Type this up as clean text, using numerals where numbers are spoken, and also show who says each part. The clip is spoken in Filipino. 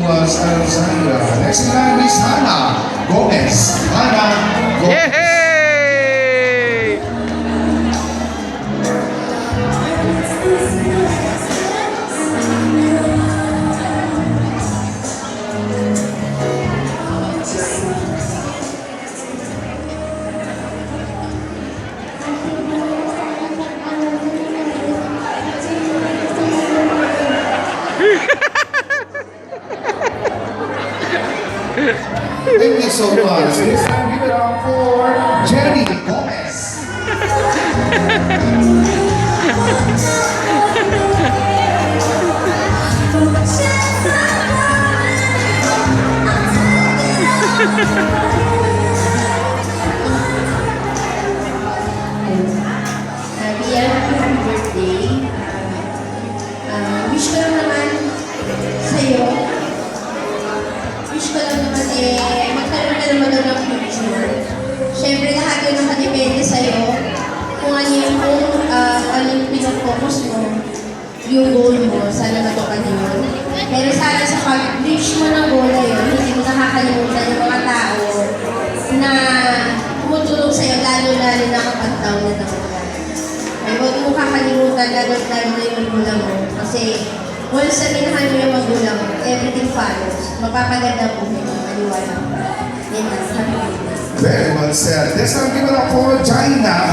Speaker 1: Alexandra. Next in line is Hannah Gomez. Hannah Gomez.
Speaker 2: Yay!
Speaker 1: Thank you so much. This time, give it up for Jenny Gomez.
Speaker 3: Happy birthday. Wish ko lang naman sa'yo. Wish ko lang naman magkaroon ka naman ng future. Siyempre lahat yun nakadepende sa'yo. Kung ano yung pinag-focus mo, yung goal mo, sana matupad yun. Pero sana sa pag-reach mo ng goal na yun, hindi mo nakakalimutan yung mga tao na tumutulong sa'yo, lalo-lalo na kapag taon na naman. Ay, huwag mo kakalimutan, lalo-lalo na yung magulang mo. Kasi, once na minahal mo yung magulang mo, everything follows. Mapapaganda po yung maniwala. Yan lang.
Speaker 1: Very well said. This time, give it up for China